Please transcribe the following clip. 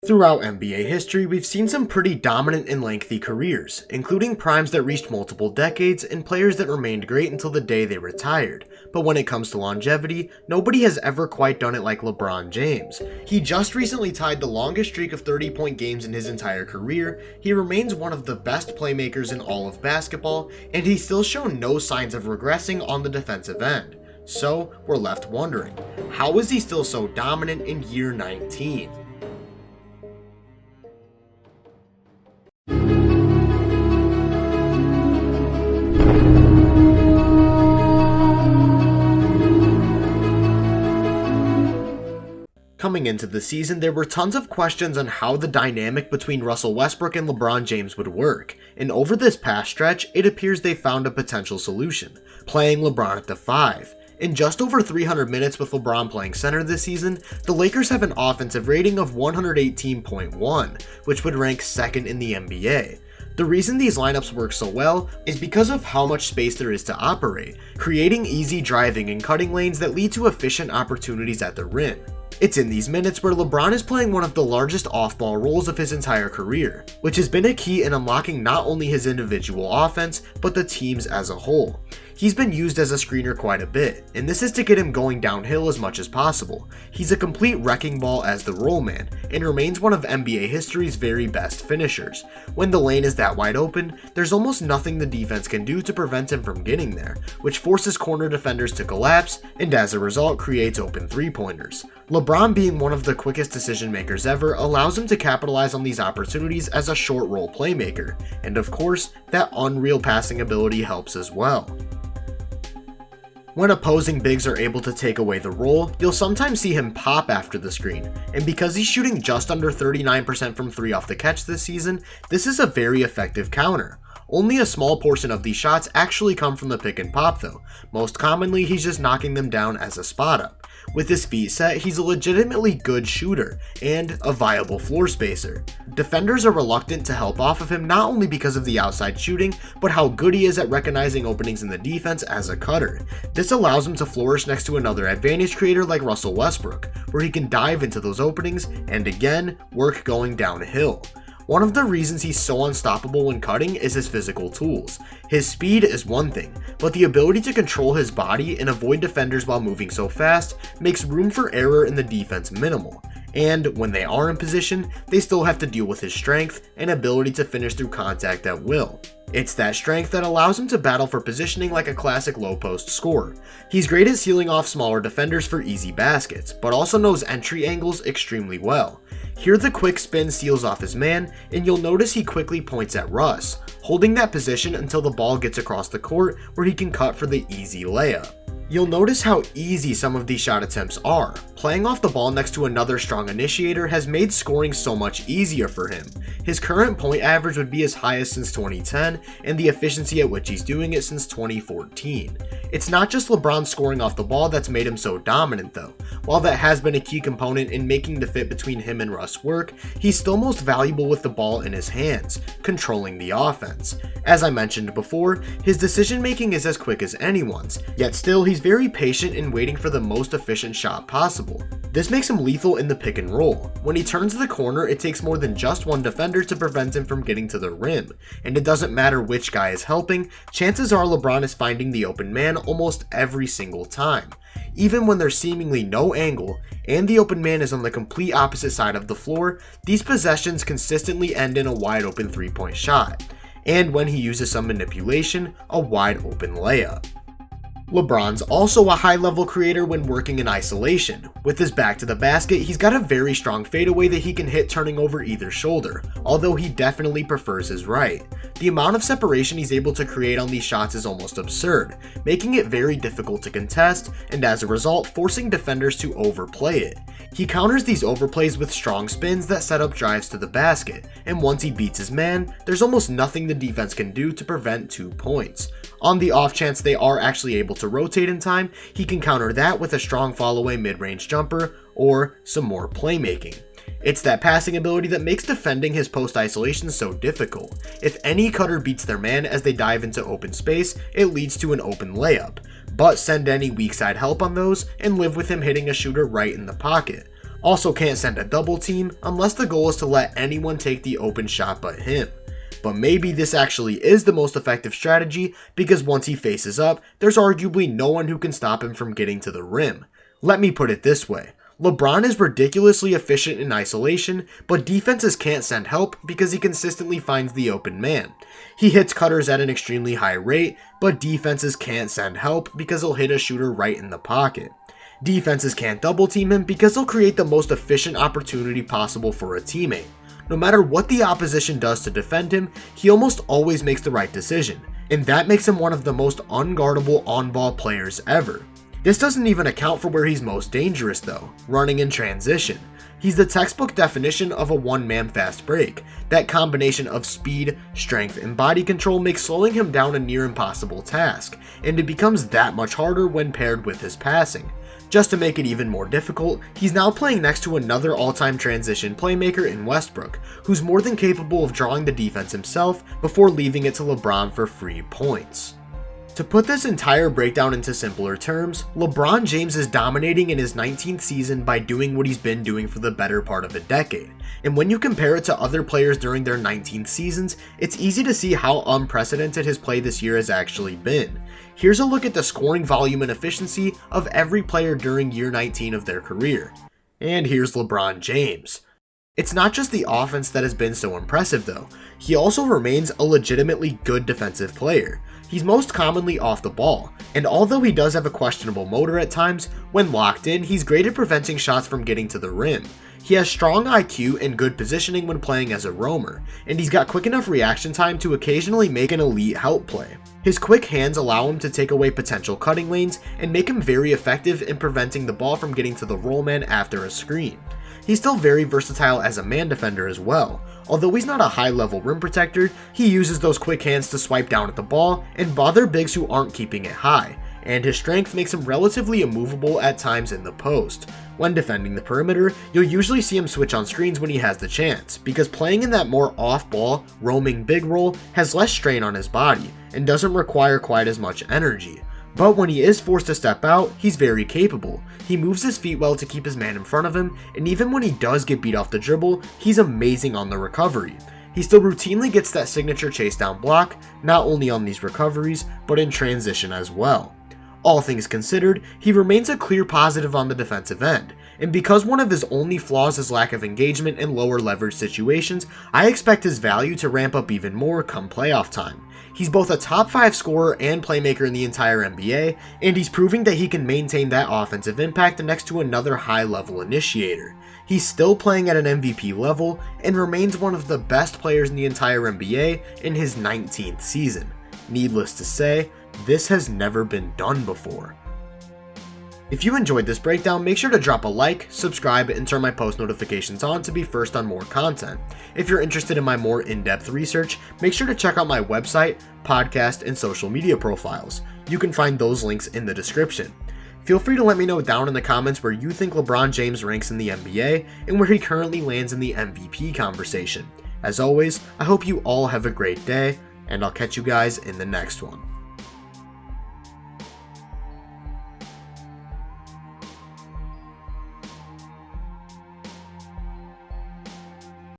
Throughout NBA history, we've seen some pretty dominant and lengthy careers, including primes that reached multiple decades and players that remained great until the day they retired. But when it comes to longevity, nobody has ever quite done it like LeBron James. He just recently tied the longest streak of 30-point games in his entire career, he remains one of the best playmakers in all of basketball, and he's still shown no signs of regressing on the defensive end. So, we're left wondering, how is he still so dominant in year 19? Coming into the season, there were tons of questions on how the dynamic between Russell Westbrook and LeBron James would work, and over this past stretch, it appears they found a potential solution, playing LeBron at the 5. In just over 300 minutes with LeBron playing center this season, the Lakers have an offensive rating of 118.1, which would rank second in the NBA. The reason these lineups work so well is because of how much space there is to operate, creating easy driving and cutting lanes that lead to efficient opportunities at the rim. It's in these minutes where LeBron is playing one of the largest off-ball roles of his entire career, which has been a key in unlocking not only his individual offense, but the team's as a whole. He's been used as a screener quite a bit, and this is to get him going downhill as much as possible. He's a complete wrecking ball as the roll man, and remains one of NBA history's very best finishers. When the lane is that wide open, there's almost nothing the defense can do to prevent him from getting there, which forces corner defenders to collapse, and as a result creates open three-pointers. LeBron, being one of the quickest decision makers ever, allows him to capitalize on these opportunities as a short roll playmaker, and of course, that unreal passing ability helps as well. When opposing bigs are able to take away the roll, you'll sometimes see him pop after the screen, and because he's shooting just under 39% from 3 off the catch this season, this is a very effective counter. Only a small portion of these shots actually come from the pick and pop though. Most commonly, he's just knocking them down as a spot up. With his feet set, he's a legitimately good shooter and a viable floor spacer. Defenders are reluctant to help off of him not only because of the outside shooting, but how good he is at recognizing openings in the defense as a cutter. This allows him to flourish next to another advantage creator like Russell Westbrook, where he can dive into those openings and again, work going downhill. One of the reasons he's so unstoppable when cutting is his physical tools. His speed is one thing, but the ability to control his body and avoid defenders while moving so fast makes room for error in the defense minimal. And when they are in position, they still have to deal with his strength and ability to finish through contact at will. It's that strength that allows him to battle for positioning like a classic low post scorer. He's great at sealing off smaller defenders for easy baskets, but also knows entry angles extremely well. Here the quick spin seals off his man, and you'll notice he quickly points at Russ, holding that position until the ball gets across the court where he can cut for the easy layup. You'll notice how easy some of these shot attempts are. Playing off the ball next to another strong initiator has made scoring so much easier for him. His current point average would be his highest since 2010, and the efficiency at which he's doing it since 2014. It's not just LeBron scoring off the ball that's made him so dominant though. While that has been a key component in making the fit between him and Russ work, he's still most valuable with the ball in his hands, controlling the offense. As I mentioned before, his decision making is as quick as anyone's, yet still he's very patient in waiting for the most efficient shot possible. This makes him lethal in the pick and roll. When he turns the corner, it takes more than just one defender to prevent him from getting to the rim, and it doesn't matter which guy is helping, chances are LeBron is finding the open man almost every single time. Even when there's seemingly no angle, and the open man is on the complete opposite side of the floor, these possessions consistently end in a wide open 3-point shot, and when he uses some manipulation, a wide open layup. LeBron's also a high-level creator when working in isolation. With his back to the basket, he's got a very strong fadeaway that he can hit turning over either shoulder, although he definitely prefers his right. The amount of separation he's able to create on these shots is almost absurd, making it very difficult to contest, and as a result, forcing defenders to overplay it. He counters these overplays with strong spins that set up drives to the basket, and once he beats his man, there's almost nothing the defense can do to prevent 2 points. On the off chance they are actually able to rotate in time, he can counter that with a strong follow-away mid-range jumper or some more playmaking. It's that passing ability that makes defending his post isolation so difficult. If any cutter beats their man as they dive into open space, it leads to an open layup. But send any weak side help on those and live with him hitting a shooter right in the pocket. Also can't send a double team unless the goal is to let anyone take the open shot but him. But maybe this actually is the most effective strategy because once he faces up, there's arguably no one who can stop him from getting to the rim. Let me put it this way. LeBron is ridiculously efficient in isolation, but defenses can't send help because he consistently finds the open man. He hits cutters at an extremely high rate, but defenses can't send help because he'll hit a shooter right in the pocket. Defenses can't double team him because he'll create the most efficient opportunity possible for a teammate. No matter what the opposition does to defend him, he almost always makes the right decision, and that makes him one of the most unguardable on-ball players ever. This doesn't even account for where he's most dangerous though, running in transition. He's the textbook definition of a one-man fast break. That combination of speed, strength, and body control makes slowing him down a near impossible task, and it becomes that much harder when paired with his passing. Just to make it even more difficult, he's now playing next to another all-time transition playmaker in Westbrook, who's more than capable of drawing the defense himself before leaving it to LeBron for free points. To put this entire breakdown into simpler terms, LeBron James is dominating in his 19th season by doing what he's been doing for the better part of a decade. And when you compare it to other players during their 19th seasons, it's easy to see how unprecedented his play this year has actually been. Here's a look at the scoring volume and efficiency of every player during year 19 of their career. And here's LeBron James. It's not just the offense that has been so impressive though, he also remains a legitimately good defensive player. He's most commonly off the ball, and although he does have a questionable motor at times, when locked in, he's great at preventing shots from getting to the rim. He has strong IQ and good positioning when playing as a roamer, and he's got quick enough reaction time to occasionally make an elite help play. His quick hands allow him to take away potential cutting lanes and make him very effective in preventing the ball from getting to the roll man after a screen. He's still very versatile as a man defender as well. Although he's not a high-level rim protector, he uses those quick hands to swipe down at the ball and bother bigs who aren't keeping it high, and his strength makes him relatively immovable at times in the post. When defending the perimeter, you'll usually see him switch on screens when he has the chance, because playing in that more off-ball, roaming big role has less strain on his body, and doesn't require quite as much energy. But when he is forced to step out, he's very capable. He moves his feet well to keep his man in front of him, and even when he does get beat off the dribble, he's amazing on the recovery. He still routinely gets that signature chase down block, not only on these recoveries, but in transition as well. All things considered, he remains a clear positive on the defensive end, and because one of his only flaws is lack of engagement in lower leverage situations, I expect his value to ramp up even more come playoff time. He's both a top 5 scorer and playmaker in the entire NBA, and he's proving that he can maintain that offensive impact next to another high-level initiator. He's still playing at an MVP level, and remains one of the best players in the entire NBA in his 19th season. Needless to say, this has never been done before. If you enjoyed this breakdown, make sure to drop a like, subscribe, and turn my post notifications on to be first on more content. If you're interested in my more in-depth research, make sure to check out my website, podcast, and social media profiles. You can find those links in the description. Feel free to let me know down in the comments where you think LeBron James ranks in the NBA and where he currently lands in the MVP conversation. As always, I hope you all have a great day, and I'll catch you guys in the next one.